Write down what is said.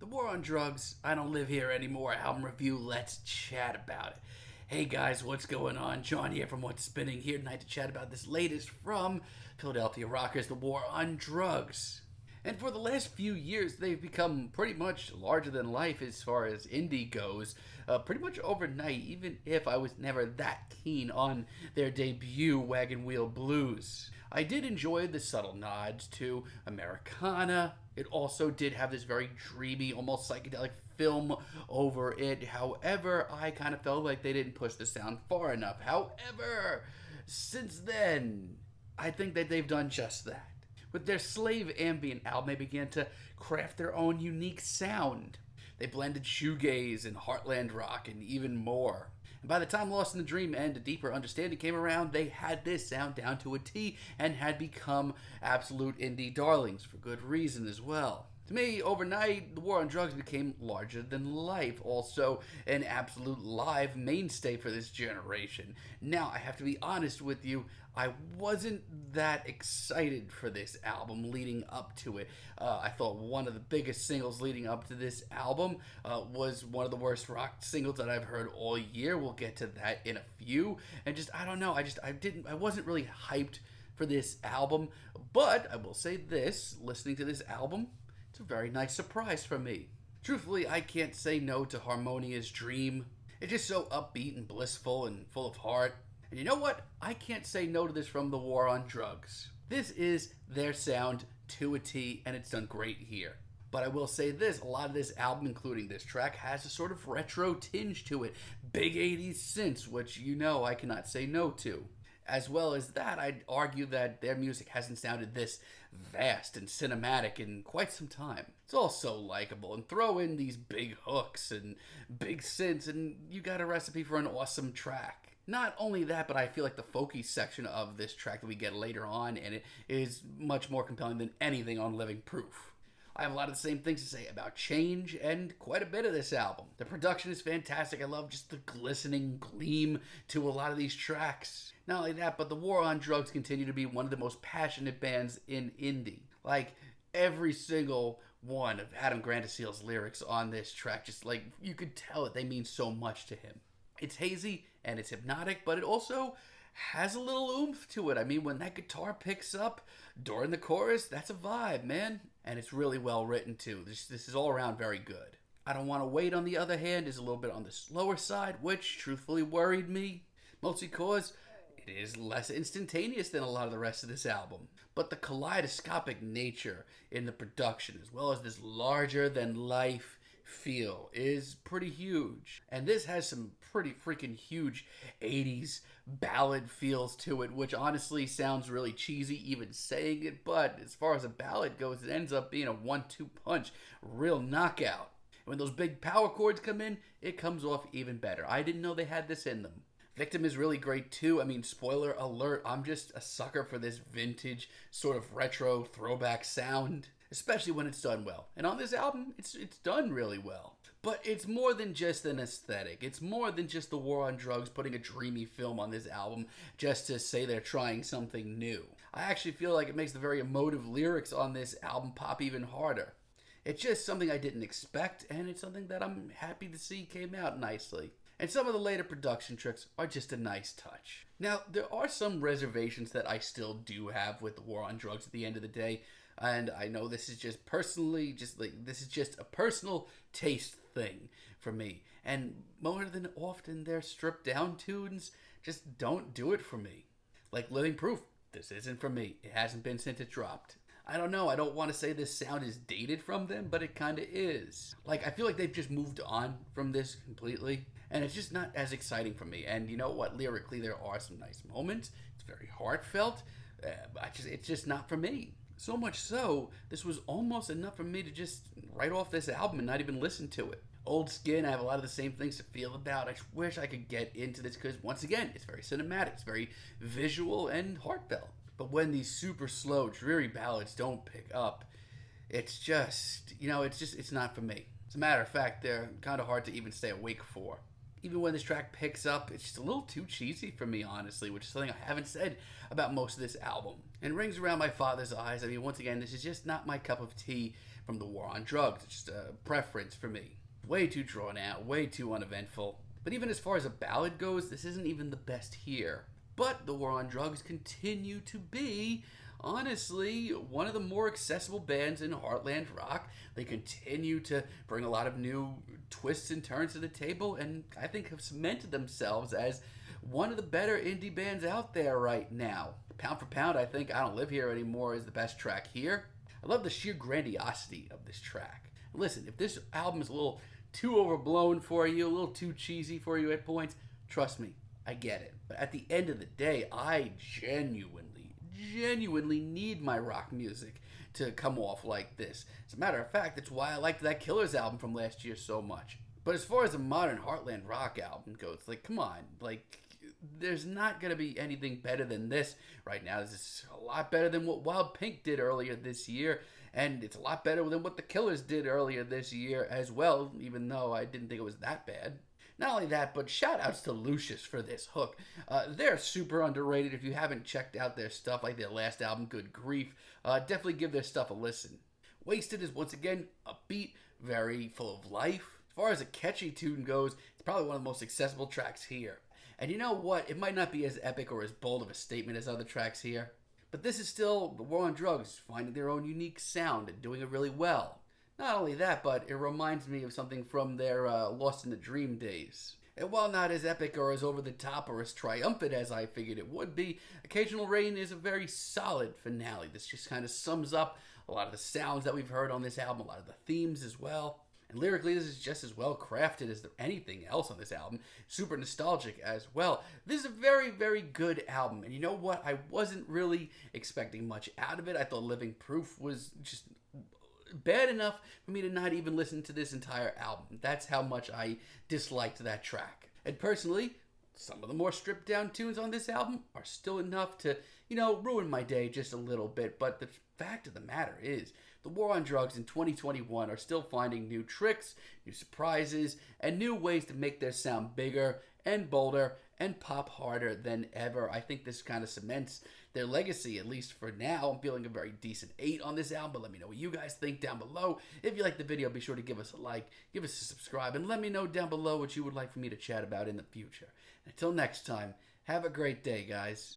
The War on Drugs, I Don't Live Here Anymore album review. Let's chat about it. Hey guys, what's going on? John here from What's Spinning here tonight to chat about this latest from Philadelphia rockers, The War on Drugs. And for the last few years, they've become pretty much larger than life as far as indie goes. Pretty much overnight, even if I was never that keen on their debut, Wagon Wheel Blues. I did enjoy the subtle nods to Americana. It also did have this very dreamy, almost psychedelic film over it. However, I kind of felt like they didn't push the sound far enough. However, since then, I think that they've done just that. With their Slave ambient album, they began to craft their own unique sound. They blended shoegaze and Heartland rock and even more. And by the time Lost in the Dream and A Deeper Understanding came around, they had this sound down to a T and had become absolute indie darlings for good reason as well. To me, overnight, The War on Drugs became larger than life, also an absolute live mainstay for this generation. Now, I have to be honest with you, I wasn't that excited for this album leading up to it. I thought one of the biggest singles leading up to this album was one of the worst rock singles that I've heard all year. We'll get to that in a few. And just, I don't know, I wasn't really hyped for this album. But I will say this, listening to this album, it's a very nice surprise for me. Truthfully, I can't say no to Harmonia's Dream. It's just so upbeat and blissful and full of heart. And you know what? I can't say no to this from The War on Drugs. This is their sound to a T, and it's done great here. But I will say this, a lot of this album, including this track, has a sort of retro tinge to it. Big 80s synths, which you know I cannot say no to. As well as that, I'd argue that their music hasn't sounded this vast and cinematic in quite some time. It's all so likable, and throw in these big hooks and big synths, and you got a recipe for an awesome track. Not only that, but I feel like the folky section of this track that we get later on in it is much more compelling than anything on Living Proof. I have a lot of the same things to say about Change and quite a bit of this album. The production is fantastic. I love just the glistening gleam to a lot of these tracks. Not only that, but The War on Drugs continue to be one of the most passionate bands in indie. Like, every single one of Adam Grandaciel's lyrics on this track, just like, you could tell it, they mean so much to him. It's hazy and it's hypnotic, but it also has a little oomph to it. I mean, when that guitar picks up during the chorus, that's a vibe, man. And it's really well written, too. This is all around very good. I Don't Want to Wait, on the other hand, is a little bit on the slower side, which truthfully worried me. Mostly cause it is less instantaneous than a lot of the rest of this album. But the kaleidoscopic nature in the production, as well as this larger-than-life feel, is pretty huge. And this has some pretty freaking huge 80s ballad feels to it, which honestly sounds really cheesy even saying it, but as far as a ballad goes, it ends up being a 1-2 punch, real knockout. And when those big power chords come in, it comes off even better. I didn't know they had this in them. Victim is really great too. I mean, spoiler alert, I'm just a sucker for this vintage sort of retro throwback sound, especially when it's done well. And on this album, it's done really well. But it's more than just an aesthetic. It's more than just The War on Drugs putting a dreamy film on this album just to say they're trying something new. I actually feel like it makes the very emotive lyrics on this album pop even harder. It's just something I didn't expect, and it's something that I'm happy to see came out nicely. And some of the later production tricks are just a nice touch. Now, there are some reservations that I still do have with The War on Drugs at the end of the day. And I know this is just this is just a personal taste thing for me. And more than often, their stripped down tunes just don't do it for me. Like Living Proof, this isn't for me. It hasn't been since it dropped. I don't know, I don't want to say this sound is dated from them, but it kind of is. Like, I feel like they've just moved on from this completely, and it's just not as exciting for me. And you know what, lyrically, there are some nice moments. It's very heartfelt. It's just not for me. So much so, this was almost enough for me to just write off this album and not even listen to it. Old Skin, I have a lot of the same things to feel about. I wish I could get into this because, once again, it's very cinematic. It's very visual and heartfelt. But when these super slow, dreary ballads don't pick up, it's just, it's not for me. As a matter of fact, they're kind of hard to even stay awake for. Even when this track picks up, it's just a little too cheesy for me, honestly, which is something I haven't said about most of this album. And Rings Around My Father's Eyes, I mean, once again, this is just not my cup of tea from the War on Drugs. It's just a preference for me. Way too drawn out, way too uneventful. But even as far as a ballad goes, this isn't even the best here. But the War on Drugs continue to be, honestly, one of the more accessible bands in Heartland rock. They continue to bring a lot of new twists and turns to the table, and I think have cemented themselves as one of the better indie bands out there right now. Pound for pound, I think I Don't Live Here Anymore is the best track here. I love the sheer grandiosity of this track. Listen, if this album is a little too overblown for you, a little too cheesy for you at points, trust me, I get it. But at the end of the day, I genuinely need my rock music to come off like this. As a matter of fact, that's why I liked that Killers album from last year so much. But as far as a modern Heartland rock album goes, like, come on, like, there's not going to be anything better than this right now. This is a lot better than what Wild Pink did earlier this year, and it's a lot better than what the Killers did earlier this year as well, even though I didn't think it was that bad. Not only that, but shout outs to Lucius for this hook. They're super underrated. If you haven't checked out their stuff, like their last album, Good Grief, definitely give their stuff a listen. Wasted is once again upbeat, very full of life. As far as a catchy tune goes, it's probably one of the most accessible tracks here. And you know what? It might not be as epic or as bold of a statement as other tracks here, but this is still the War on Drugs finding their own unique sound and doing it really well. Not only that, but it reminds me of something from their Lost in the Dream days. And while not as epic or as over the top or as triumphant as I figured it would be, Occasional Rain is a very solid finale. This just kind of sums up a lot of the sounds that we've heard on this album, a lot of the themes as well. And lyrically, this is just as well crafted as anything else on this album. Super nostalgic as well. This is a very, very good album. And you know what? I wasn't really expecting much out of it. I thought Living Proof was just bad enough for me to not even listen to this entire album. That's how much I disliked that track. And personally, some of the more stripped down tunes on this album are still enough to, ruin my day just a little bit. But the fact of the matter is, the War on Drugs in 2021 are still finding new tricks, new surprises, and new ways to make their sound bigger and bolder and pop harder than ever. I think this kind of cements their legacy, at least for now. I'm feeling a very decent 8 on this album, but let me know what you guys think down below. If you like the video, be sure to give us a like, give us a subscribe, and let me know down below what you would like for me to chat about in the future. Until next time, have a great day, guys.